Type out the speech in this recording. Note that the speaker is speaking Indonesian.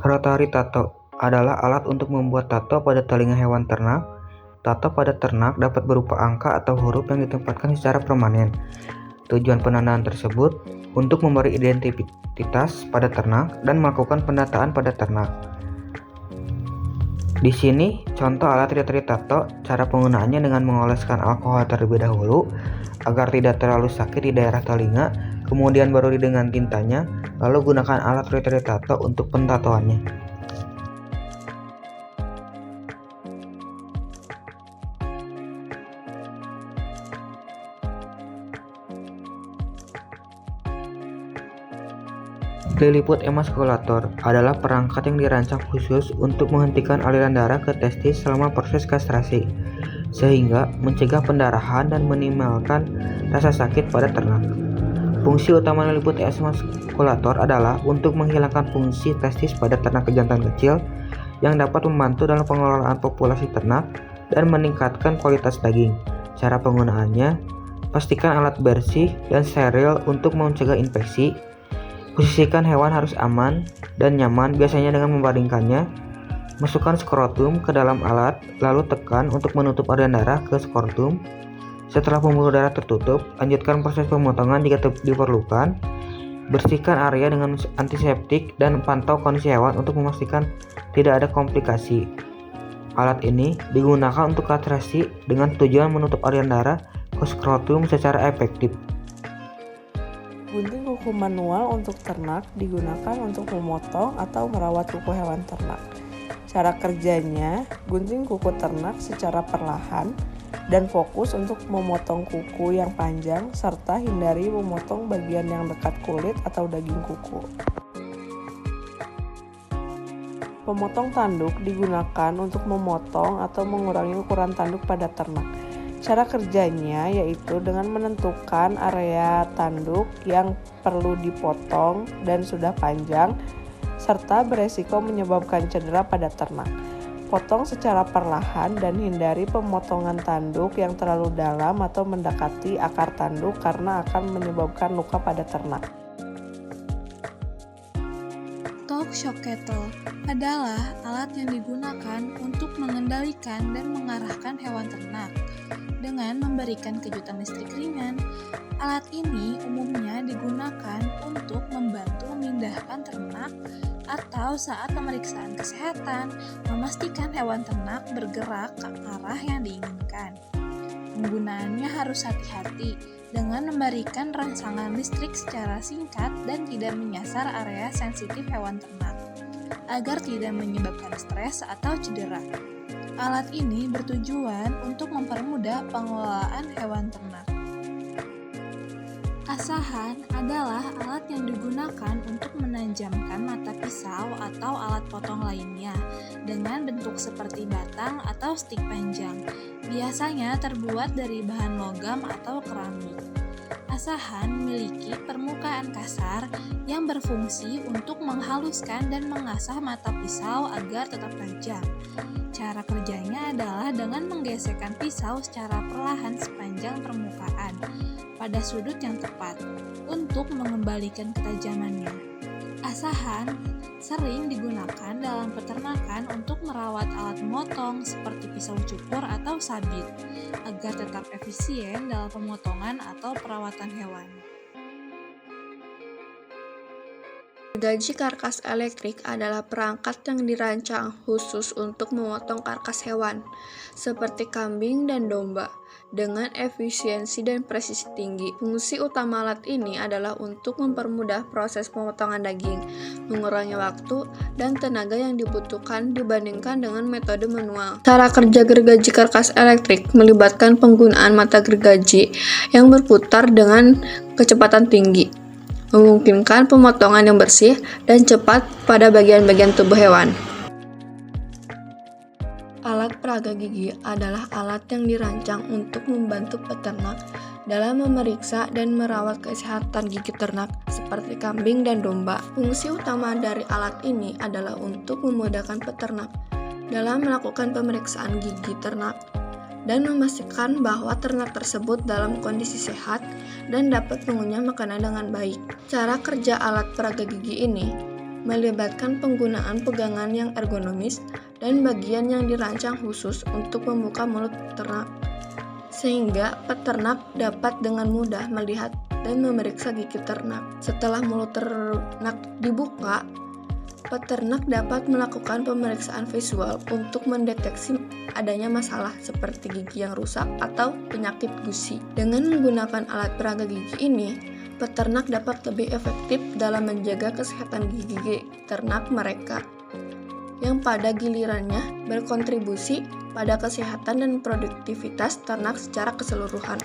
Rotary tato adalah alat untuk membuat tato pada telinga hewan ternak. Tato pada ternak dapat berupa angka atau huruf yang ditempatkan secara permanen. Tujuan penandaan tersebut untuk memberi identitas pada ternak dan melakukan pendataan pada ternak. Di sini contoh alat Rotary tato. Cara penggunaannya dengan mengoleskan alkohol terlebih dahulu agar tidak terlalu sakit di daerah telinga, kemudian baru dengan tintanya, lalu gunakan alat Rotary tato untuk pentatoannya. Lilliput emasculator adalah perangkat yang dirancang khusus untuk menghentikan aliran darah ke testis selama proses kastrasi, sehingga mencegah pendarahan dan minimalkan rasa sakit pada ternak. Fungsi utama lilliput emasculator adalah untuk menghilangkan fungsi testis pada ternak jantan kecil yang dapat membantu dalam pengelolaan populasi ternak dan meningkatkan kualitas daging. Cara penggunaannya, pastikan alat bersih dan steril untuk mencegah infeksi. Posisikan hewan harus aman dan nyaman, biasanya dengan membaringkannya. Masukkan skrotum ke dalam alat, lalu tekan untuk menutup aliran darah ke skrotum. Setelah pembuluh darah tertutup, lanjutkan proses pemotongan jika diperlukan. Bersihkan area dengan antiseptik dan pantau kondisi hewan untuk memastikan tidak ada komplikasi. Alat ini digunakan untuk kastrasi dengan tujuan menutup aliran darah ke skrotum secara efektif. Gunting kuku manual untuk ternak digunakan untuk memotong atau merawat kuku hewan ternak. Cara kerjanya, gunting kuku ternak secara perlahan dan fokus untuk memotong kuku yang panjang serta hindari memotong bagian yang dekat kulit atau daging kuku. Pemotong tanduk digunakan untuk memotong atau mengurangi ukuran tanduk pada ternak. Cara kerjanya yaitu dengan menentukan area tanduk yang perlu dipotong dan sudah panjang, serta beresiko menyebabkan cedera pada ternak. Potong secara perlahan dan hindari pemotongan tanduk yang terlalu dalam atau mendekati akar tanduk karena akan menyebabkan luka pada ternak. Torque shock kettle adalah alat yang digunakan untuk mengendalikan dan mengarahkan hewan ternak dengan memberikan kejutan listrik ringan. Alat ini umumnya digunakan untuk membantu memindahkan ternak atau saat pemeriksaan kesehatan, memastikan hewan ternak bergerak ke arah yang diinginkan. Penggunaannya harus hati-hati dengan memberikan rangsangan listrik secara singkat dan tidak menyasar area sensitif hewan ternak, agar tidak menyebabkan stres atau cedera. Alat ini bertujuan untuk mempermudah pengelolaan hewan ternak. Asahan adalah alat yang digunakan untuk menajamkan mata pisau atau alat potong lainnya dengan bentuk seperti batang atau stik panjang. Biasanya terbuat dari bahan logam atau keramik. Asahan memiliki permukaan kasar yang berfungsi untuk menghaluskan dan mengasah mata pisau agar tetap tajam. Cara kerjanya adalah dengan menggesekkan pisau secara perlahan sepanjang permukaan pada sudut yang tepat untuk mengembalikan ketajamannya. Asahan sering digunakan dalam peternakan untuk merawat alat memotong seperti pisau cukur atau sabit agar tetap efisien dalam pemotongan atau perawatan hewan. Gergaji karkas elektrik adalah perangkat yang dirancang khusus untuk memotong karkas hewan, seperti kambing dan domba, dengan efisiensi dan presisi tinggi. Fungsi utama alat ini adalah untuk mempermudah proses pemotongan daging, mengurangi waktu dan tenaga yang dibutuhkan dibandingkan dengan metode manual. Cara kerja gergaji karkas elektrik melibatkan penggunaan mata gergaji yang berputar dengan kecepatan tinggi, memungkinkan pemotongan yang bersih dan cepat pada bagian-bagian tubuh hewan. Alat peraga gigi adalah alat yang dirancang untuk membantu peternak dalam memeriksa dan merawat kesehatan gigi ternak seperti kambing dan domba. Fungsi utama dari alat ini adalah untuk memudahkan peternak dalam melakukan pemeriksaan gigi ternak dan memastikan bahwa ternak tersebut dalam kondisi sehat dan dapat mengunyah makanan dengan baik. Cara kerja alat peraga gigi ini melibatkan penggunaan pegangan yang ergonomis dan bagian yang dirancang khusus untuk membuka mulut ternak, sehingga peternak dapat dengan mudah melihat dan memeriksa gigi ternak. Setelah mulut ternak dibuka, peternak dapat melakukan pemeriksaan visual untuk mendeteksi adanya masalah seperti gigi yang rusak atau penyakit gusi. Dengan menggunakan alat peraga gigi ini, peternak dapat lebih efektif dalam menjaga kesehatan gigi ternak mereka, yang pada gilirannya berkontribusi pada kesehatan dan produktivitas ternak secara keseluruhan.